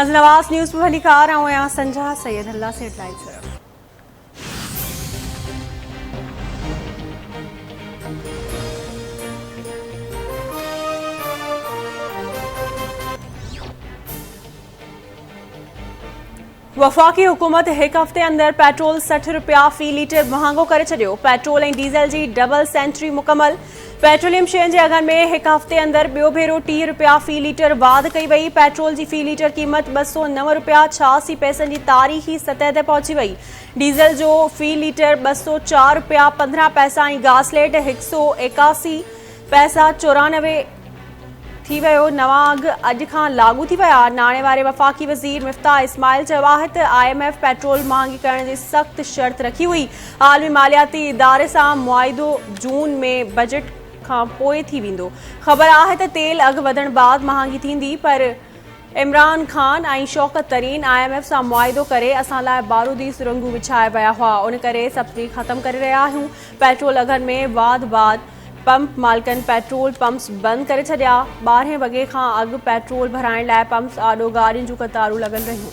नाज़रीन आवाज़ न्यूज़ में भलीकार आऊँ यहाँ संजा सैयद अल्लाह से हेडलाइंस है। वफाकी हुकूमत एक हफ़्ते अंदर पेट्रोल 60 रुपया फ़ी लीटर महांगो करे छॾियो। पेट्रोल ऐं डीज़ल जी डबल सेंचुरी मुकमल। पेट्रोलियम शयुनि जे अघनि में एक हफ़्ते अंदर ॿियो भेरो 30 रुपया फ़ी लीटर वाध कई वई। पेट्रोल जी फ़ी लीटर क़ीमत 209 रुपया 86 पैसनि जी तारीख़ी सतह ते पहुची वई। डीज़ल जो फ़ी लीटर 204 रुपया 15 पैसा ऐं गासलेट 181 पैसा 94 थी वियो। नवां अघ अॼु खां लागू थी विया। नाणे वारे वफ़ाकी वज़ीर मिफ्ताह इस्माइल चयो आहे त IMF पेट्रोल महांगी करण जी सख़्त शर्त रखी हुई। आलमी मालियाती इदारे सां मुआहिदो जून में बजट खां पोइ थी वेंदो। ख़बर आहे त तेल अघ वधण बाद महांगी थींदी, पर इमरान खान ऐं शौकत तरीन IMF सां मुआहिदो करे असां लाइ बारूदी सुरंगूं विछाए विया हुआ। उन करे सब्सिडी ख़त्म करे रहिया आहियूं। पेट्रोल अघनि में वाध पंप मालिकनि पेट्रोल पंप्स बंदि करे छॾिया। 12 वॻे खां अॻु पेट्रोल भराइण लाइ पंप्स आॾो गाॾियुनि जूं कतारूं लॻल रहियूं।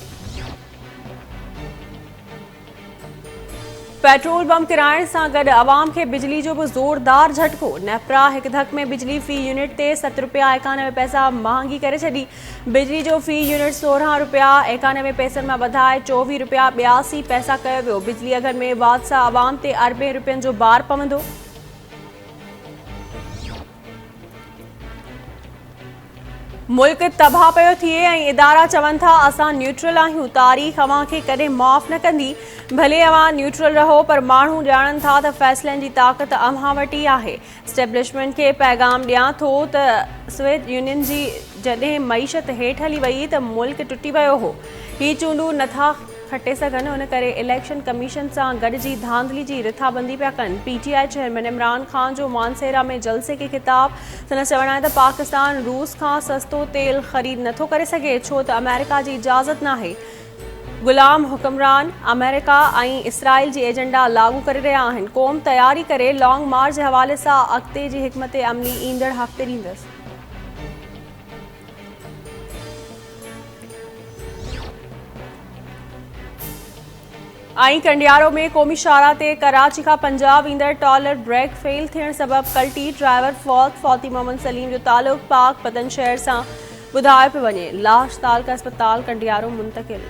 पेट्रोल पंप किराइण सां गॾु अवाम खे बिजली जो बि ज़ोरदार झटको। नेपरा हिकु धक में बिजली फ़ी यूनिट ते 7 रुपया 91 पैसा महांगी करे छॾी। बिजली जो फ़ी यूनिट 16 रुपया 91 पैसनि मां वधाए 24 रुपया 82 पैसा कयो वियो। बिजली अघनि में वाध सां अवाम ते अरबें रुपयनि जो भार पवंदो। मुल्क तबाह पियो थिए ऐं इदारा चवनि था असां न्यूट्रल आहियूं। तारीख़ अव्हां खे कॾहिं माफ़ न कंदी। भले अव्हां न्यूट्रल रहो, पर माण्हू ॼाणनि था त फ़ैसिलनि जी ताक़त अव्हां वटि ई आहे। स्टेब्लिशमेंट खे पैगाम ॾियां थो त सोवियत यूनियन जी जॾहिं मईशत हेठि हली वई त मुल्क टुटी वियो हो। ही चूंडूं नथा खटे सघनि। उन करे इलेक्शन कमीशन सां गॾिजी धांधली जी रिथाबंदी पिया कनि। PTI चेयरमैन इमरान खान जो मानसेरा में जलसे खे ख़िताब। संदसि चवणु आहे त पाकिस्तान रूस खां सस्तो तेल ख़रीद नथो करे सघे, छो त अमेरिका जी इजाज़त नाहे। गुलाम हुक्मरान अमेरिका ऐं इसराइल जी एजेंडा लागू करे रहिया आहिनि। क़ौम तयारी करे लॉन्ग मार्च जे हवाले सां अॻिते जी हिकमत अमली ईंदड़ हफ़्ते ॾींदसि। ऐं कंडियारो में क़ौमी शाहरा ते कराची खां पंजाब ईंदड़ टॉलर ब्रेक फेल थियण सबबि कल्टी। ड्राइवर फौती मोहम्मद सलीम जो तालुक़ पाक पतन शहर सां ॿुधायो पियो वञे। लाश तालका अस्पताल कंडियारो मुंतक़िल।